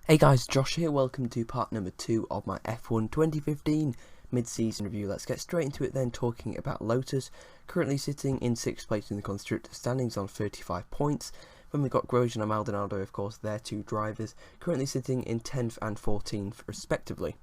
Hey guys, Josh here, welcome to part number 2 of my F1 2015 mid-season review. Let's get straight into it then, talking about Lotus, currently sitting in 6th place in the constructor standings on 35 points. Then we've got Grosjean and Maldonado, of course, their two drivers, currently sitting in 10th and 14th respectively.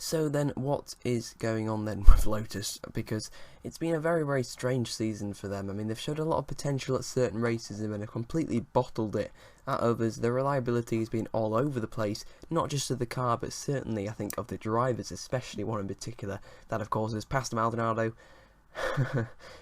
So then, what is going on then with Lotus? Because it's been a very strange season for them. I mean, they've showed a lot of potential at certain races and then have completely bottled it at others. Their reliability has been all over the place, not just of the car, but certainly, I think, of the drivers, especially one in particular. That, of course, is past Maldonado.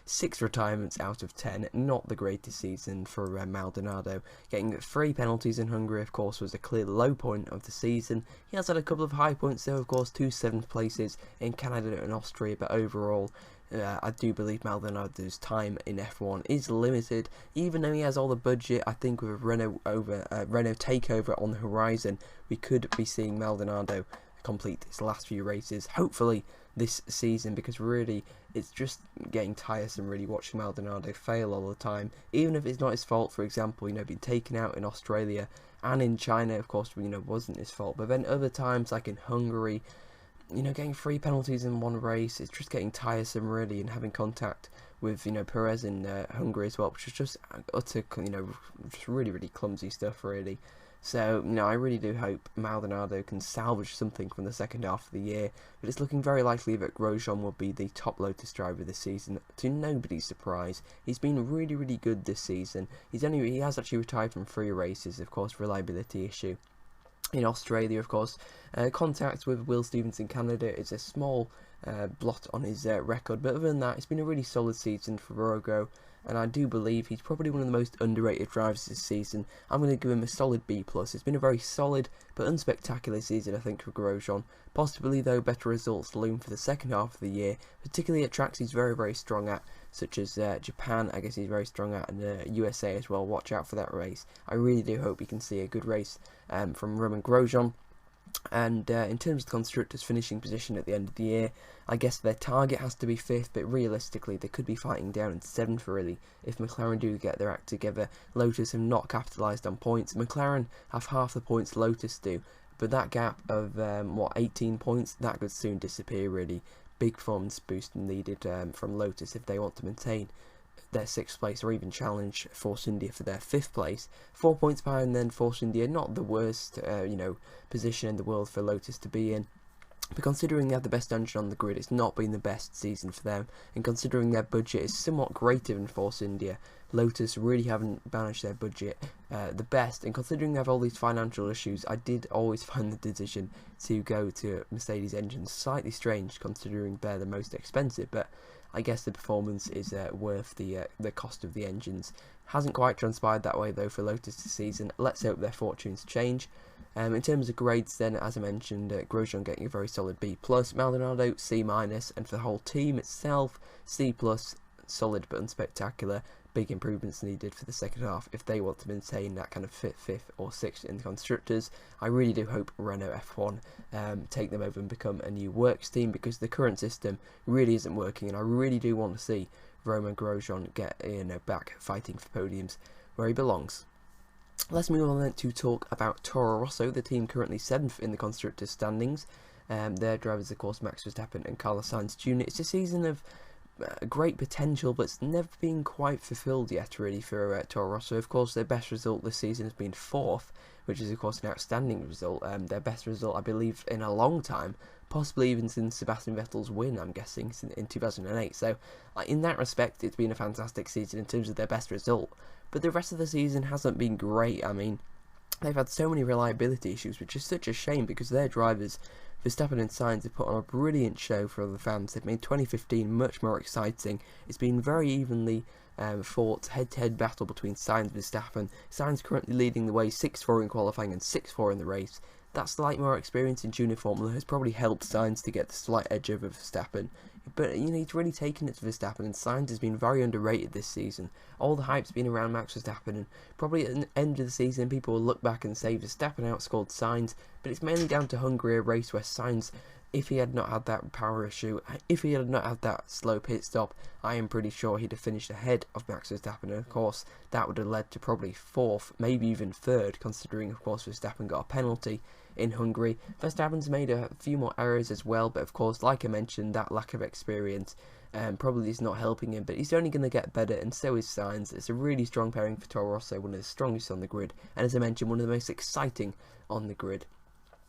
6 retirements out of 10, not the greatest season for Maldonado. Getting 3 penalties in Hungary, of course, was a clear low point of the season. He has had a couple of high points though, of course, 2 7th places in Canada and Austria, but overall, I do believe Maldonado's time in F1 is limited, even though he has all the budget. I think with a Renault takeover on the horizon, we could be seeing Maldonado complete his last few races, hopefully this season, because really it's just getting tiresome really watching Maldonado fail all the time, even if it's not his fault. For example, being taken out in Australia and in China, of course, wasn't his fault, but then other times like in Hungary, getting 3 penalties in one race, it's just getting tiresome really, and having contact with Perez in Hungary as well, which is just utter just really clumsy stuff really. So, I really do hope Maldonado can salvage something from the second half of the year, but it's looking very likely that Grosjean will be the top Lotus driver this season, to nobody's surprise. He's been really good this season. He has actually retired from 3 races, of course, reliability issue. In Australia, of course, contact with Will Stevens in Canada is a small blot on his record, but other than that, it's been a really solid season for Rogo, and I do believe he's probably one of the most underrated drivers this season. I'm going to give him a solid B+. It's been a very solid but unspectacular season, I think, for Grosjean. Possibly, though, better results loom for the second half of the year, particularly at tracks he's very strong at, such as Japan, I guess he's very strong at, and USA as well. Watch out for that race. I really do hope we can see a good race from Roman Grosjean. And in terms of the constructors' finishing position at the end of the year, I guess their target has to be 5th, but realistically they could be fighting down in 7th really if McLaren do get their act together. Lotus have not capitalised on points. McLaren have half the points Lotus do, but that gap of 18 points, that could soon disappear really. Big performance boost needed from Lotus if they want to maintain their 6th place or even challenge Force India for their 5th place. 4 points behind then Force India, not the worst position in the world for Lotus to be in, but considering they have the best engine on the grid, it's not been the best season for them, and considering their budget is somewhat greater than Force India, Lotus really haven't managed their budget the best, and considering they have all these financial issues, I did always find the decision to go to Mercedes engines slightly strange, considering they're the most expensive, but I guess the performance is worth the cost of the engines. Hasn't quite transpired that way though for Lotus this season. Let's hope their fortunes change. In terms of grades then, as I mentioned, Grosjean getting a very solid B+, Maldonado C-, and for the whole team itself, C+, solid but unspectacular. Big improvements needed for the second half if they want to maintain that kind of 5th or 6th in the constructors. I really do hope Renault F1 take them over and become a new works team, because the current system really isn't working, and I really do want to see Roman Grosjean get back fighting for podiums where he belongs. Let's move on then to talk about Toro Rosso, the team currently 7th in the constructors standings. Their drivers, of course, Max Verstappen and Carlos Sainz Jr. It's a season of great potential, but it's never been quite fulfilled yet really for Toro Rosso. Of course, their best result this season has been 4th, which is of course an outstanding result. Their best result, I believe, in a long time, possibly even since Sebastian Vettel's win, I'm guessing, in 2008. So in that respect, it's been a fantastic season in terms of their best result, but the rest of the season hasn't been great. I mean, they've had so many reliability issues, which is such a shame, because their drivers, Verstappen and Sainz, have put on a brilliant show for the fans. They've made 2015 much more exciting. It's been very evenly fought head-to-head battle between Sainz and Verstappen. Sainz currently leading the way, 6-4 in qualifying and 6-4 in the race. That slight more experience in junior formula has probably helped Sainz to get the slight edge over Verstappen. But he's really taken it to Verstappen, and Sainz has been very underrated this season. All the hype's been around Max Verstappen, and probably at the end of the season people will look back and say Verstappen outscored Sainz, but it's mainly down to Hungary, a race where Sainz if he had not had that power issue, if he had not had that slow pit stop, I am pretty sure he'd have finished ahead of Max Verstappen, and of course that would have led to probably 4th, maybe even 3rd, considering of course Verstappen got a penalty in Hungary. Verstappen's made a few more errors as well, but of course, like I mentioned, that lack of experience probably is not helping him, but he's only going to get better, and so is Sainz. It's a really strong pairing for Toro Rosso, one of the strongest on the grid, and as I mentioned, one of the most exciting on the grid.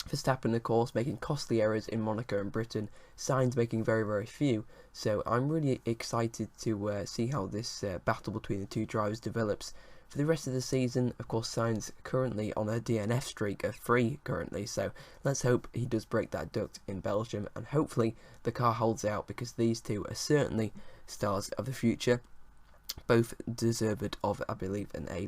Verstappen, of course, making costly errors in Monaco and Britain, Sainz making very, very few, so I'm really excited to see how this battle between the two drivers develops. For the rest of the season, of course, Sainz currently on a DNF streak of 3 currently, so let's hope he does break that duct in Belgium, and hopefully the car holds out, because these two are certainly stars of the future. Both deserved of, I believe, an A-,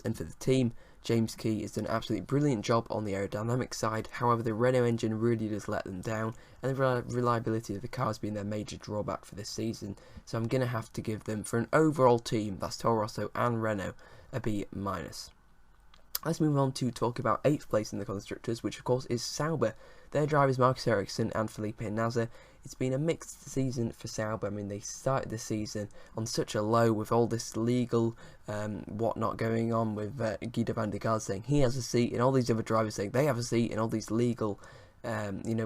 and for the team, James Key has done an absolutely brilliant job on the aerodynamic side. However, the Renault engine really does let them down, and the reliability of the car has been their major drawback for this season. So I'm going to have to give them, for an overall team, that's Toro Rosso and Renault, a B-. Let's move on to talk about 8th place in the Constructors, which of course is Sauber. Their drivers Marcus Ericsson and Felipe Nasr. It's been a mixed season for Sauber. I mean, they started the season on such a low with all this legal whatnot going on, with Guido van der Garde saying he has a seat, and all these other drivers saying they have a seat, and all these legal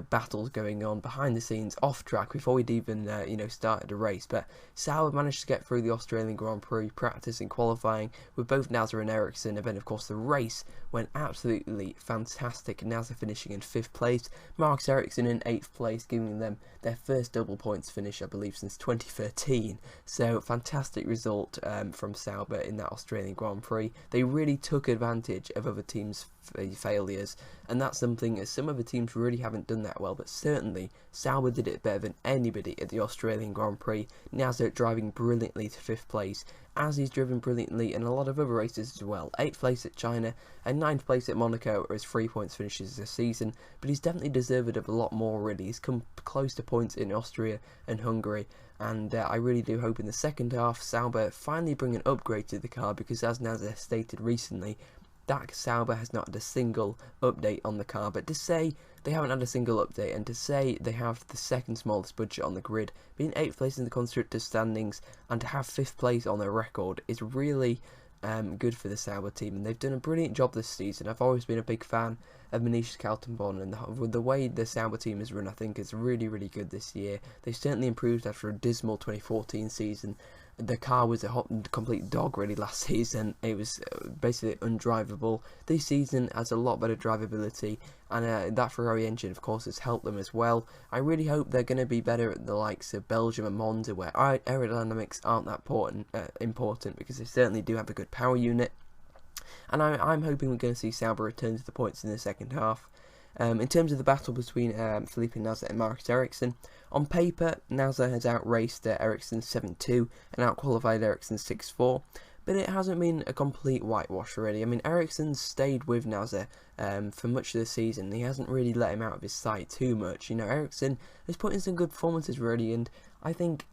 battles going on behind the scenes, off track, before we'd even, started a race. But Sauber managed to get through the Australian Grand Prix, practice and qualifying with both Nasr and Ericsson, and then of course the race went absolutely fantastic. Nasr finishing in 5th place, Marcus Ericsson in 8th place, giving them their first double points finish, I believe, since 2013. So fantastic result from Sauber in that Australian Grand Prix. They really took advantage of other teams' failures, and that's something as some other teams really haven't done that well, but certainly Sauber did it better than anybody at the Australian Grand Prix. Nasr driving brilliantly to 5th place, as he's driven brilliantly in a lot of other races as well. 8th place at China and 9th place at Monaco are his 3 points finishes this season, but he's definitely deserved of a lot more really. He's come close to points in Austria and Hungary, and I really do hope in the second half Sauber finally bring an upgrade to the car, because as Nasr stated recently, that Sauber has not had a single update on the car. But to say they haven't had a single update, and to say they have the second smallest budget on the grid, being 8th place in the Constructors standings, and to have 5th place on their record is really good for the Sauber team, and they've done a brilliant job this season. I've always been a big fan of Manish Kaltenborn, and the way the Sauber team has run, I think, is really, really good this year. They've certainly improved after a dismal 2014 season. The car was a complete dog really last season. It was basically undrivable. This season has a lot better drivability, and that Ferrari engine of course has helped them as well. I really hope they're going to be better at the likes of Belgium and Monza, where aerodynamics aren't that important, because they certainly do have a good power unit. And I'm hoping we're going to see Sauber return to the points in the second half. In terms of the battle between Felipe Nasr and Marcus Ericsson, on paper Nasr has outraced Ericsson 7-2 and outqualified Ericsson 6-4, but it hasn't been a complete whitewash really. I mean, Ericsson's stayed with Nasr for much of the season. He hasn't really let him out of his sight too much. Ericsson has put in some good performances really, and I think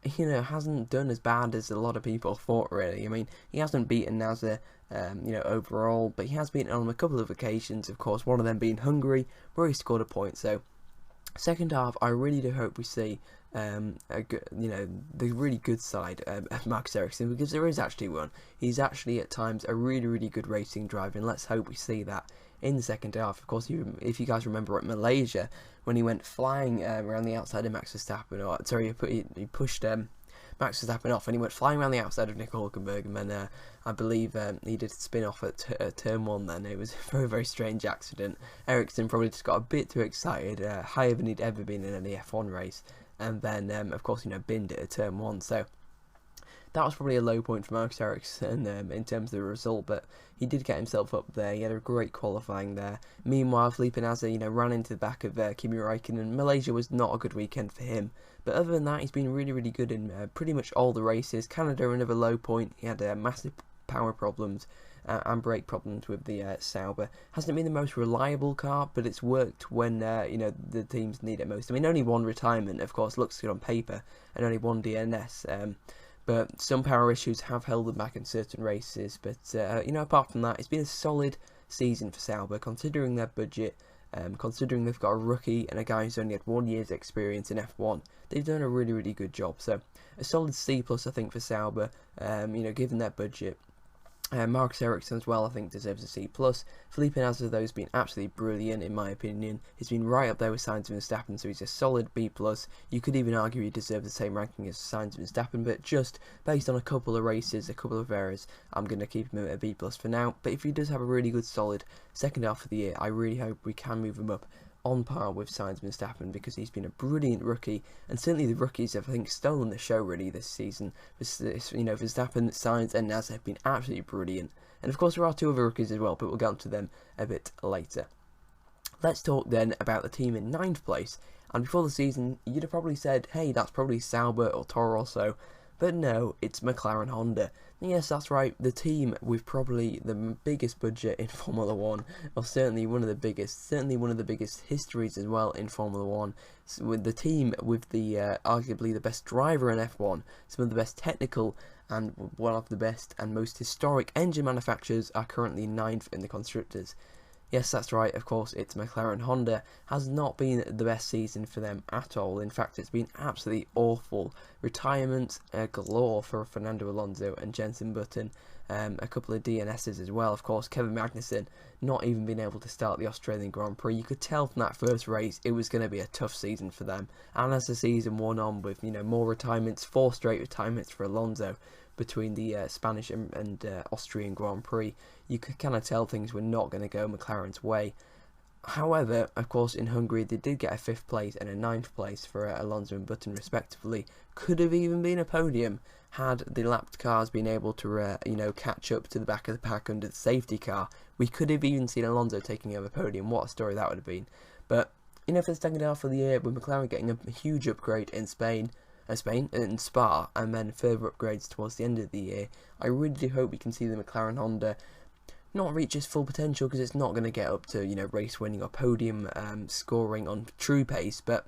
hasn't done as bad as a lot of people thought really. I mean, he hasn't beaten Nasr overall, but he has beaten on a couple of occasions, of course, one of them being Hungary, where he scored a point. So second half, I really do hope we see the really good side of Marcus Ericsson, because there is actually one. He's actually at times a really, really good racing driver, and let's hope we see that in the second half. Of course, if you guys remember at Malaysia, when he went flying around the outside of Max Verstappen, he pushed Max Verstappen off, and he went flying around the outside of Nico Hülkenberg, and then I believe he did a spin off at turn 1 then. It was a very, very strange accident. Ericsson probably just got a bit too excited, higher than he'd ever been in any F1 race, and then of course binned it at turn 1. So that was probably a low point for Marcus Ericsson in terms of the result, but he did get himself up there. He had a great qualifying there. Meanwhile, Felipe Nasr, ran into the back of Kimi Räikkönen. Malaysia was not a good weekend for him, but other than that, he's been really, really good in pretty much all the races. Canada, another low point. He had massive power problems and brake problems with the Sauber. Hasn't been the most reliable car, but it's worked when the teams need it most. I mean, only one retirement, of course, looks good on paper, and only one DNS. But some power issues have held them back in certain races. But apart from that, it's been a solid season for Sauber, considering their budget. Considering they've got a rookie and a guy who's only had 1 year's experience in F1, they've done a really good job. So a solid C+, I think, for Sauber, given their budget. Marcus Ericsson as well, I think, deserves a C+. Felipe Nasr, though, has been absolutely brilliant, in my opinion. He's been right up there with Sainz and Verstappen, so he's a solid B+. You could even argue he deserves the same ranking as Sainz and Verstappen, but just based on a couple of races, a couple of errors, I'm going to keep him at a B+ for now. But if he does have a really good, solid second half of the year, I really hope we can move him up on par with Sainz and Verstappen, because he's been a brilliant rookie, and certainly the rookies have, I think, stolen the show really this season. Verstappen, Sainz and Nasr have been absolutely brilliant, and of course there are 2 other rookies as well, but we'll get onto them a bit later. Let's talk then about the team in 9th place, and before the season you'd have probably said, hey, that's probably Sauber or Toro Rosso, but no, it's McLaren-Honda. Yes, that's right, the team with probably the biggest budget in Formula 1, or certainly one of the biggest histories as well in Formula 1, with the team with the arguably the best driver in F1, some of the best technical and one of the best and most historic engine manufacturers are currently 9th in the Constructors. Yes, that's right, of course, it's McLaren-Honda. Has not been the best season for them at all. In fact, it's been absolutely awful. Retirement galore for Fernando Alonso and Jenson Button. A couple of DNSs as well, of course. Kevin Magnussen not even being able to start the Australian Grand Prix. You could tell from that first race it was going to be a tough season for them. And as the season went on with more retirements, 4 straight retirements for Alonso between the Spanish and Austrian Grand Prix, you could kind of tell things were not going to go McLaren's way. However, of course, in Hungary they did get a 5th place and a 9th place for Alonso and Button respectively. Could have even been a podium had the lapped cars been able to catch up to the back of the pack under the safety car. We could have even seen Alonso taking over podium. What a story that would have been. But for the second half of the year, with McLaren getting a huge upgrade in Spain and Spa, and then further upgrades towards the end of the year, I really do hope we can see the McLaren-Honda not reach its full potential, because it's not going to get up to race winning or podium scoring on true pace, but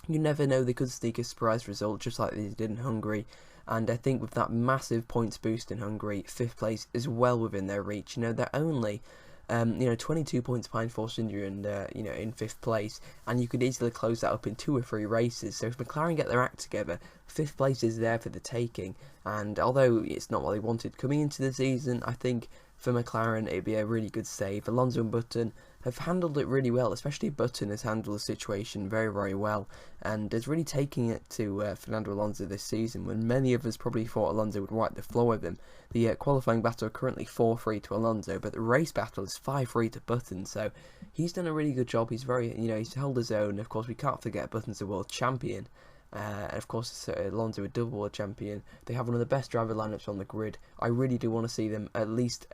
you never know, they could sneak a surprise result just like they did in Hungary. And I think with that massive points boost in Hungary, 5th place is well within their reach. They're only 22 points behind Force India and in 5th place, and you could easily close that up in 2 or 3 races. So if McLaren get their act together, 5th place is there for the taking. And although it's not what they wanted coming into the season, I think for McLaren it'd be a really good save. Alonso and Button have handled it really well, especially Button has handled the situation very well, and is really taking it to Fernando Alonso this season, when many of us probably thought Alonso would wipe the floor with him. The qualifying battle currently 4-3 to Alonso, but the race battle is 5-3 to Button, so he's done a really good job. He's he's held his own. Of course, we can't forget Button's a world champion. And of course, Alonso a double world champion. They have one of the best driver lineups on the grid. I really do want to see them at least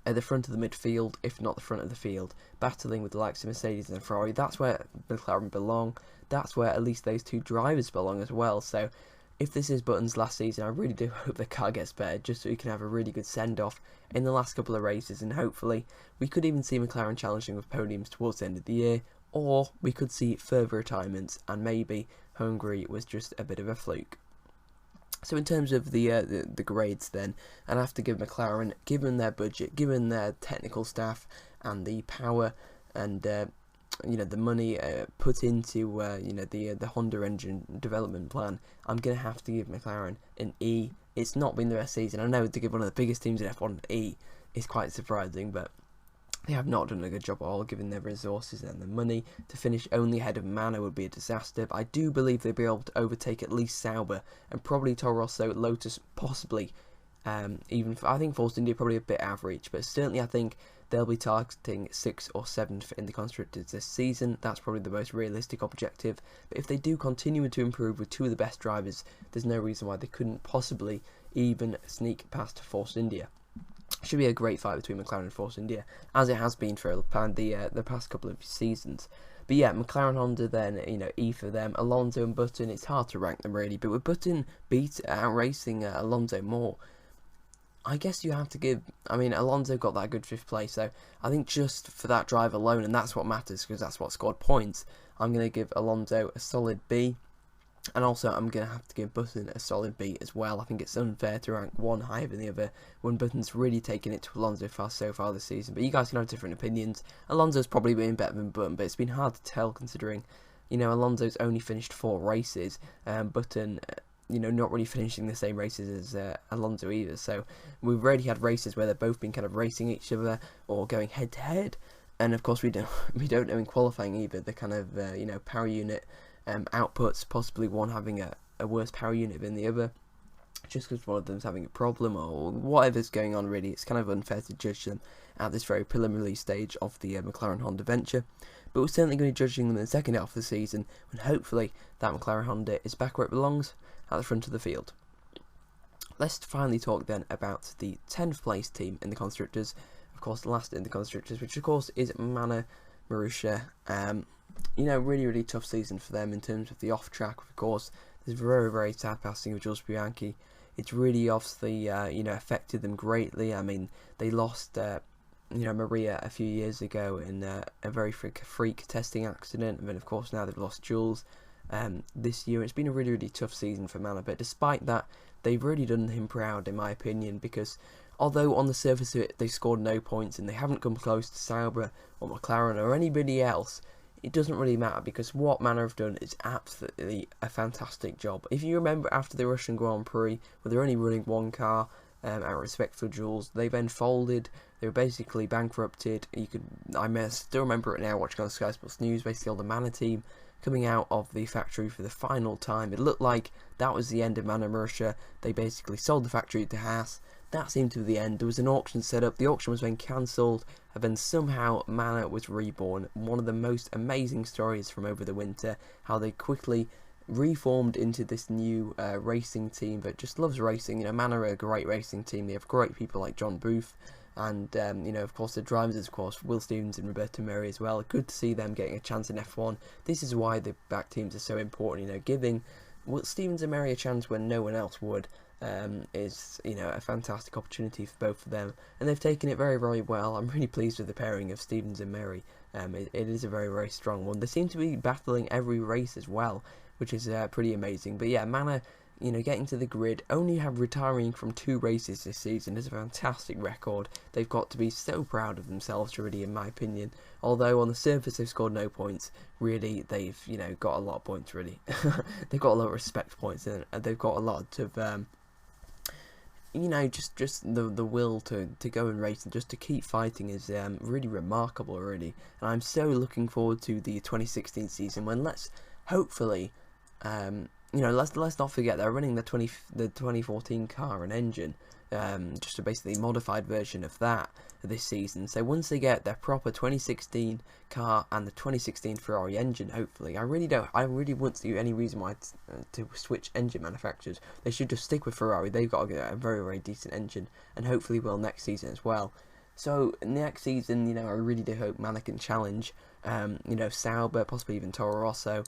at the front of the midfield, if not the front of the field, battling with the likes of Mercedes and Ferrari. That's where McLaren belong. That's where at least those 2 drivers belong as well. So if this is Button's last season, I really do hope the car gets better, just so he can have a really good send-off in the last couple of races, and hopefully we could even see McLaren challenging with podiums towards the end of the year, or we could see further retirements, and maybe Hungary was just a bit of a fluke. So in terms of the grades then, I'd have to give McLaren, given their budget, given their technical staff and the power and the money put into the Honda engine development plan, I'm going to have to give McLaren an E. It's not been the best season. I know to give one of the biggest teams in F1 an E is quite surprising, but they have not done a good job at all, given their resources and the money. To finish only ahead of Manor would be a disaster, but I do believe they'll be able to overtake at least Sauber, and probably Toro Rosso, Lotus, possibly. I think Force India probably a bit average, but certainly I think they'll be targeting 6th or 7th in the Constructors this season. That's probably the most realistic objective, but if they do continue to improve with 2 of the best drivers, there's no reason why they couldn't possibly even sneak past Force India. Should be a great fight between McLaren and Force India, as it has been for the past couple of seasons. But yeah, McLaren-Honda then, E for them. Alonso and Button, it's hard to rank them really, but with Button outracing Alonso more, I guess you have to give, Alonso got that good 5th place, so I think just for that drive alone, and that's what matters, because that's what scored points, I'm going to give Alonso a solid B. And also, I'm going to have to give Button a solid B as well. I think it's unfair to rank one higher than the other when Button's really taken it to Alonso so far this season. But you guys can have different opinions. Alonso's probably been better than Button, but it's been hard to tell considering, you know, Alonso's only finished 4 races. Button, you know, not really finishing the same races as Alonso either. So we've already had races where they've both been kind of racing each other or going head to head. And of course, we don't know in qualifying either the kind of you know, power unit outputs, possibly one having a worse power unit than the other, just because one of them's having a problem or whatever's going on. Really, it's kind of unfair to judge them at this very preliminary stage of the McLaren-Honda venture. But we're certainly going to be judging them in the second half of the season, when hopefully that McLaren-Honda is back where it belongs, at the front of the field. Let's finally talk then about the 10th place team in the Constructors. Of course, last in the Constructors, which of course is Manor Marussia. You know, really tough season for them in terms of the off track. Of course, there's very sad passing of Jules Bianchi. It's really obviously you know, affected them greatly. I mean, they lost you know, Maria a few years ago in a very freak testing accident, and then of course now they've lost Jules this year. It's been a really tough season for Manor, but despite that, they've really done him proud in my opinion, because although on the surface of it they scored no points and they haven't come close to Sauber or McLaren or anybody else, it doesn't really matter, because what Manor have done is absolutely a fantastic job. If you remember after the Russian Grand Prix, where they're only running one car, out of respect for Jules, they then folded. They were basically bankrupted. I still remember it now, watching on Sky Sports News, basically all the Manor team coming out of the factory for the final time. It looked like that was the end of Manor Marussia. They basically sold the factory to Haas. That seemed to be the end. There was an auction set up. The auction was then cancelled, and then somehow Manor was reborn. One of the most amazing stories from over the winter, how they quickly reformed into this new racing team that just loves racing. You know, Manor are a great racing team. They have great people like John Booth, and you know, of course the drivers, of course, Will Stevens and Roberto Merri as well. Good to see them getting a chance in F1. This is why the back teams are so important. You know, giving Will Stevens and Merri a chance when no one else would is, you know, a fantastic opportunity for both of them, and they've taken it very well. I'm really pleased with the pairing of Stevens and Merri. It is a very strong one. They seem to be battling every race as well, which is pretty amazing. But yeah, Manor, you know, getting to the grid, only have retiring from 2 races this season is a fantastic record. They've got to be so proud of themselves, really, in my opinion. Although on the surface they've scored no points, really they've, you know, got a lot of points, really. They've got a lot of respect points, and they've got a lot of you know, just the will to go and race and just to keep fighting is really remarkable, really. And I'm so looking forward to the 2016 season, when let's hopefully you know, let's not forget they're running the 2014 car and engine, just a basically modified version of that this season. So once they get their proper 2016 car and the 2016 Ferrari engine, hopefully, I really wouldn't see any reason why to switch engine manufacturers. They should just stick with Ferrari. They've got a very decent engine, and hopefully will next season as well. So next season, you know, I really do hope Manor can challenge, you know, Sauber, possibly even Toro Rosso,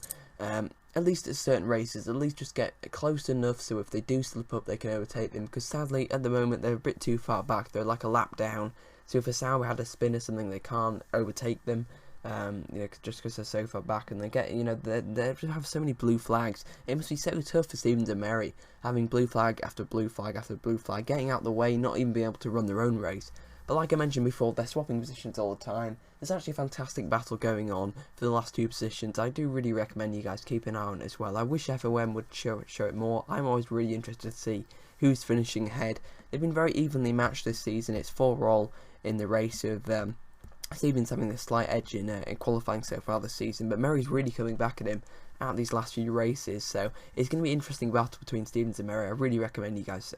at least at certain races, at least just get close enough so if they do slip up, they can overtake them. Because sadly, at the moment, they're a bit too far back. They're like a lap down. So if a Sauber had a spin or something, they can't overtake them. You know, just because they're so far back, and they get, you know, they have so many blue flags. It must be so tough for Stevens and Merri, having blue flag after blue flag after blue flag, getting out the way, not even being able to run their own race. But like I mentioned before, they're swapping positions all the time. There's actually a fantastic battle going on for the last 2 positions. I do really recommend you guys keep an eye on it as well. I wish FOM would show it more. I'm always really interested to see who's finishing ahead. They've been very evenly matched this season. It's 4-all in the race, of Stevens having a slight edge in qualifying so far this season, but Merri's really coming back at him out these last few races. So it's going to be an interesting battle between Stevens and Merri. I really recommend you guys,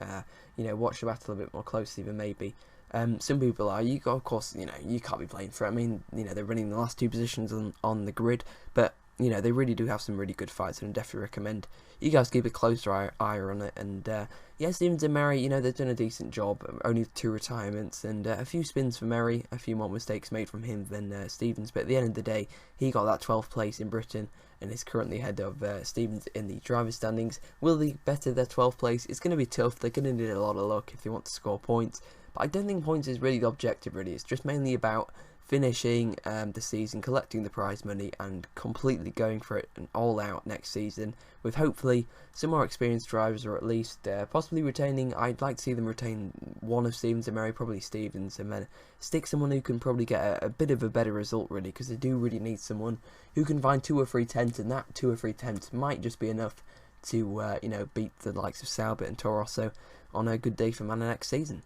you know, watch the battle a bit more closely than maybe some people are. Of course, you know, you can't be playing for it. I mean, you know, they're running the last 2 positions on the grid, but you know, they really do have some really good fights, and I definitely recommend you guys keep a closer eye on it. And yeah, Stevens and Merri, you know, they've done a decent job. Only 2 retirements and a few spins for Merri, a few more mistakes made from him than Stevens, but at the end of the day, he got that 12th place in Britain and is currently ahead of Stevens in the driver standings. Will they better their 12th place? It's going to be tough. They're going to need a lot of luck if they want to score points, but I don't think points is really the objective, really. It's just mainly about finishing the season, collecting the prize money, and completely going for it and all out next season, with hopefully some more experienced drivers, or at least possibly retaining. I'd like to see them retain one of Stevens and Murray, probably Stevens, and then stick someone who can probably get a bit of a better result, really, because they do really need someone who can find 2 or 3 tenths, and that 2 or 3 tenths might just be enough to you know, beat the likes of Sauber and Toro Rosso on a good day for Manor next season.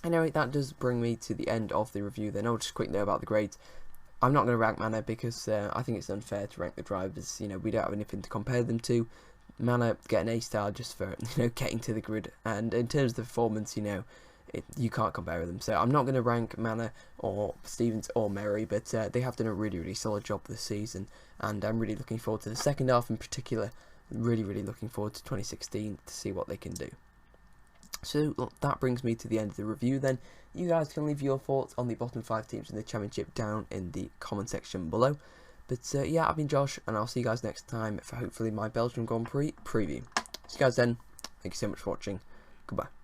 Anyway, that does bring me to the end of the review then. I'll just quick note about the grades. I'm not going to rank Manor because I think it's unfair to rank the drivers. You know, we don't have anything to compare them to. Manor get an A-star just for, you know, getting to the grid. And in terms of the performance, you know, you can't compare them. So I'm not going to rank Manor or Stevens or Murray, but they have done a really, really solid job this season. And I'm really looking forward to the second half in particular. Really, really looking forward to 2016 to see what they can do. So that brings me to the end of the review then. You guys can leave your thoughts on the bottom 5 teams in the championship down in the comment section below. But yeah, I've been Josh, and I'll see you guys next time for hopefully my Belgium Grand Prix preview. See you guys then. Thank you so much for watching. Goodbye.